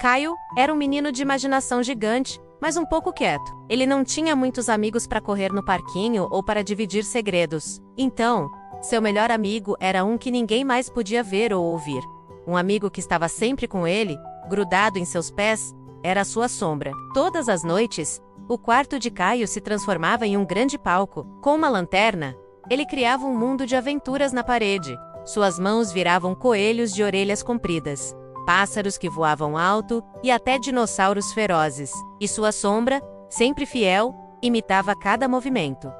Caio era um menino de imaginação gigante, mas um pouco quieto. Ele não tinha muitos amigos para correr no parquinho ou para dividir segredos. Então, seu melhor amigo era um que ninguém mais podia ver ou ouvir. Um amigo que estava sempre com ele, grudado em seus pés, era a sua sombra. Todas as noites, o quarto de Caio se transformava em um grande palco. Com uma lanterna, ele criava um mundo de aventuras na parede. Suas mãos viravam coelhos de orelhas compridas, pássaros que voavam alto e até dinossauros ferozes. E sua sombra, sempre fiel, imitava cada movimento.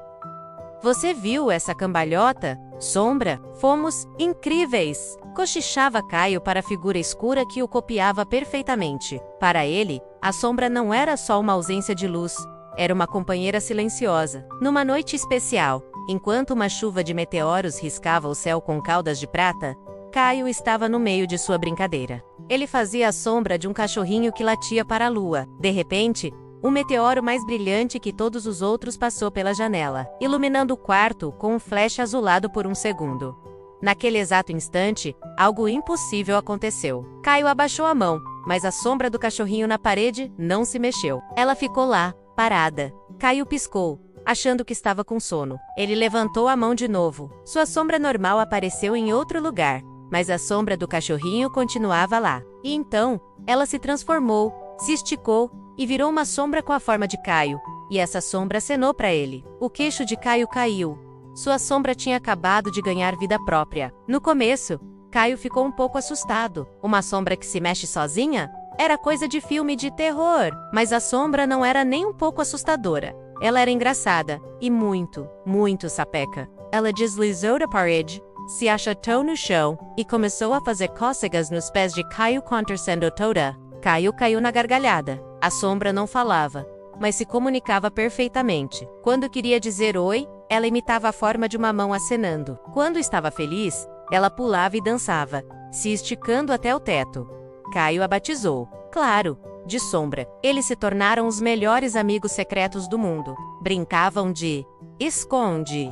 Você viu essa cambalhota? Sombra? Fomos incríveis! Cochichava Caio para a figura escura que o copiava perfeitamente. Para ele, a sombra não era só uma ausência de luz, era uma companheira silenciosa. Numa noite especial, enquanto uma chuva de meteoros riscava o céu com caudas de prata, Caio estava no meio de sua brincadeira. Ele fazia a sombra de um cachorrinho que latia para a lua. De repente, um meteoro mais brilhante que todos os outros passou pela janela, iluminando o quarto com um flash azulado por um segundo. Naquele exato instante, algo impossível aconteceu. Caio abaixou a mão, mas a sombra do cachorrinho na parede não se mexeu. Ela ficou lá, parada. Caio piscou, achando que estava com sono. Ele levantou a mão de novo. Sua sombra normal apareceu em outro lugar, mas a sombra do cachorrinho continuava lá. E então, ela se transformou, se esticou e virou uma sombra com a forma de Caio. E essa sombra acenou para ele. O queixo de Caio caiu. Sua sombra tinha acabado de ganhar vida própria. No começo, Caio ficou um pouco assustado. Uma sombra que se mexe sozinha? Era coisa de filme de terror. Mas a sombra não era nem um pouco assustadora. Ela era engraçada e muito, muito sapeca. Ela deslizou da parede, se achatou no chão e começou a fazer cócegas nos pés de Caio contorcendo toda. Caio caiu na gargalhada. A sombra não falava, mas se comunicava perfeitamente. Quando queria dizer oi, ela imitava a forma de uma mão acenando. Quando estava feliz, ela pulava e dançava, se esticando até o teto. Caio a batizou, claro, de sombra. Eles se tornaram os melhores amigos secretos do mundo. Brincavam de esconde,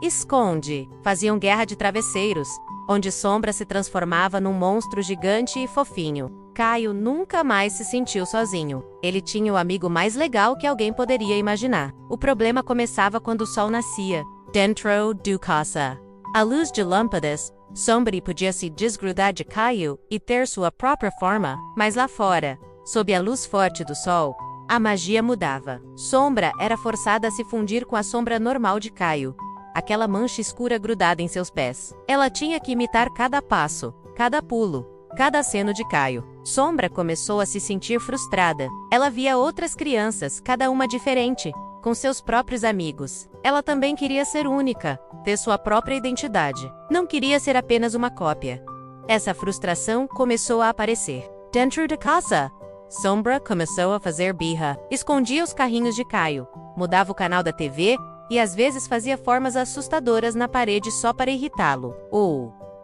esconde. Faziam guerra de travesseiros, onde sombra se transformava num monstro gigante e fofinho. Caio nunca mais se sentiu sozinho. Ele tinha o amigo mais legal que alguém poderia imaginar. O problema começava quando o sol nascia, dentro de casa. À luz de lâmpadas, sombra podia se desgrudar de Caio e ter sua própria forma, mas lá fora, sob a luz forte do sol, a magia mudava. Sombra era forçada a se fundir com a sombra normal de Caio, aquela mancha escura grudada em seus pés. Ela tinha que imitar cada passo, cada pulo, cada aceno de Caio. Sombra começou a se sentir frustrada. Ela via outras crianças, cada uma diferente, com seus próprios amigos. Ela também queria ser única, ter sua própria identidade. Não queria ser apenas uma cópia. Essa frustração começou a aparecer. Dentro de casa, Sombra começou a fazer birra. Escondia os carrinhos de Caio, mudava o canal da TV e às vezes fazia formas assustadoras na parede só para irritá-lo.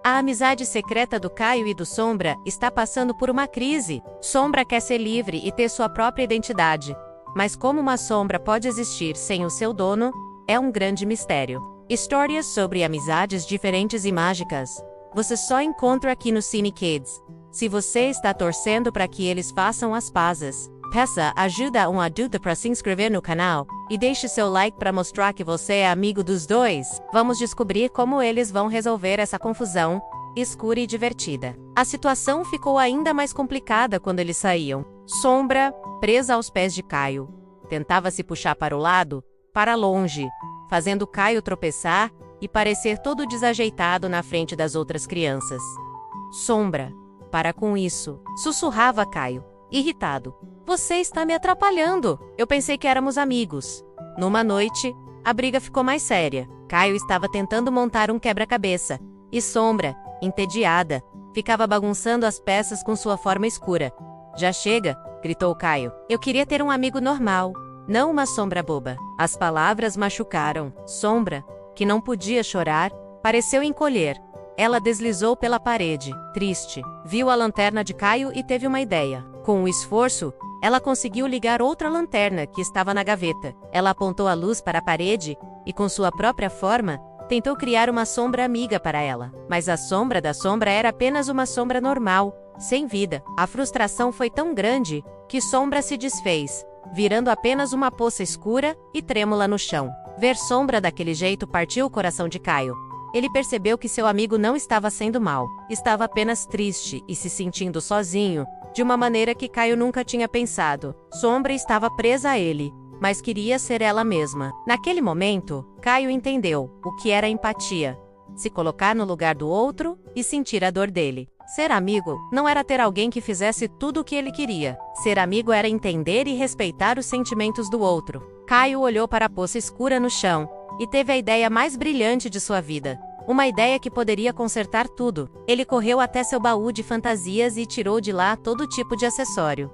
A amizade secreta do Caio e do Sombra está passando por uma crise. Sombra quer ser livre e ter sua própria identidade. Mas como uma sombra pode existir sem o seu dono, é um grande mistério. Histórias sobre amizades diferentes e mágicas. Você só encontra aqui no Cine Kids. Se você está torcendo para que eles façam as pazes, peça ajuda a um adulto para se inscrever no canal e deixe seu like para mostrar que você é amigo dos dois. Vamos descobrir como eles vão resolver essa confusão escura e divertida. A situação ficou ainda mais complicada quando eles saíam. Sombra, presa aos pés de Caio, tentava se puxar para o lado, para longe, fazendo Caio tropeçar e parecer todo desajeitado na frente das outras crianças. Sombra, para com isso, sussurrava Caio, irritado. Você está me atrapalhando. Eu pensei que éramos amigos. Numa noite, a briga ficou mais séria. Caio estava tentando montar um quebra-cabeça. E Sombra, entediada, ficava bagunçando as peças com sua forma escura. Já chega, gritou Caio. Eu queria ter um amigo normal, não uma sombra boba. As palavras machucaram. Sombra, que não podia chorar, pareceu encolher. Ela deslizou pela parede, triste. Viu a lanterna de Caio e teve uma ideia. Com o esforço, ela conseguiu ligar outra lanterna que estava na gaveta. Ela apontou a luz para a parede e, com sua própria forma, tentou criar uma sombra amiga para ela. Mas a sombra da sombra era apenas uma sombra normal, sem vida. A frustração foi tão grande que Sombra se desfez, virando apenas uma poça escura e trêmula no chão. Ver Sombra daquele jeito partiu o coração de Caio. Ele percebeu que seu amigo não estava sendo mal, estava apenas triste e se sentindo sozinho, de uma maneira que Caio nunca tinha pensado. Sombra estava presa a ele, mas queria ser ela mesma. Naquele momento, Caio entendeu o que era empatia: se colocar no lugar do outro e sentir a dor dele. Ser amigo não era ter alguém que fizesse tudo o que ele queria. Ser amigo era entender e respeitar os sentimentos do outro. Caio olhou para a poça escura no chão e teve a ideia mais brilhante de sua vida. Uma ideia que poderia consertar tudo. Ele correu até seu baú de fantasias e tirou de lá todo tipo de acessório.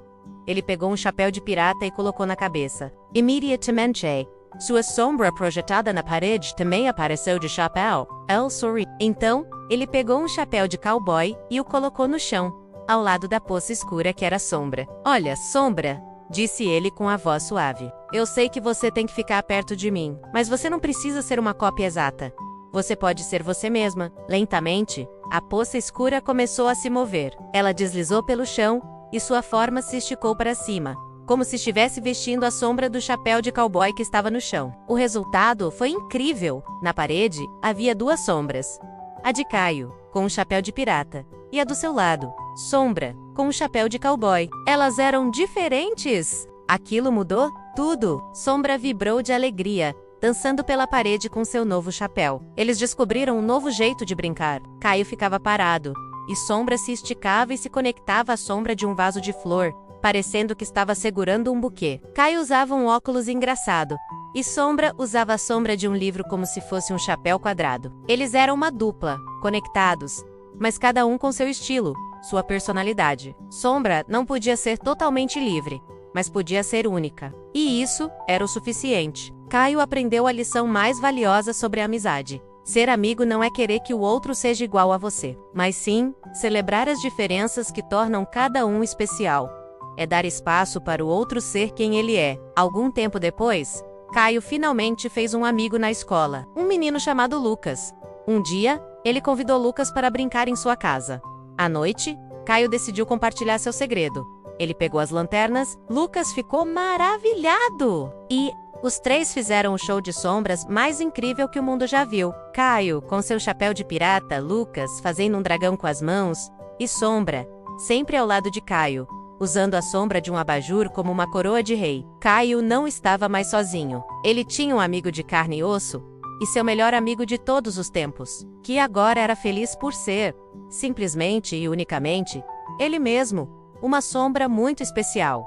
Ele pegou um chapéu de pirata e colocou na cabeça. Imediatamente, sua sombra projetada na parede também apareceu de chapéu. El sorriu. Então, ele pegou um chapéu de cowboy e o colocou no chão, ao lado da poça escura que era Sombra. Olha, Sombra, disse ele com a voz suave. Eu sei que você tem que ficar perto de mim, mas você não precisa ser uma cópia exata. Você pode ser você mesma. Lentamente, a poça escura começou a se mover. Ela deslizou pelo chão e sua forma se esticou para cima, como se estivesse vestindo a sombra do chapéu de cowboy que estava no chão. O resultado foi incrível. Na parede, havia duas sombras. A de Caio, com um chapéu de pirata, e a do seu lado, Sombra, com um chapéu de cowboy. Elas eram diferentes! Aquilo mudou tudo! Sombra vibrou de alegria, dançando pela parede com seu novo chapéu. Eles descobriram um novo jeito de brincar. Caio ficava parado, e Sombra se esticava e se conectava à sombra de um vaso de flor, parecendo que estava segurando um buquê. Caio usava um óculos engraçado, e Sombra usava a sombra de um livro como se fosse um chapéu quadrado. Eles eram uma dupla, conectados, mas cada um com seu estilo, sua personalidade. Sombra não podia ser totalmente livre, mas podia ser única. E isso era o suficiente. Caio aprendeu a lição mais valiosa sobre a amizade. Ser amigo não é querer que o outro seja igual a você, mas sim celebrar as diferenças que tornam cada um especial. É dar espaço para o outro ser quem ele é. Algum tempo depois, Caio finalmente fez um amigo na escola, um menino chamado Lucas. Um dia, ele convidou Lucas para brincar em sua casa. À noite, Caio decidiu compartilhar seu segredo. Ele pegou as lanternas, Lucas ficou maravilhado! E os três fizeram o show de sombras mais incrível que o mundo já viu. Caio, com seu chapéu de pirata, Lucas, fazendo um dragão com as mãos, e Sombra, sempre ao lado de Caio, usando a sombra de um abajur como uma coroa de rei. Caio não estava mais sozinho. Ele tinha um amigo de carne e osso, e seu melhor amigo de todos os tempos, que agora era feliz por ser, simplesmente e unicamente, ele mesmo, uma sombra muito especial.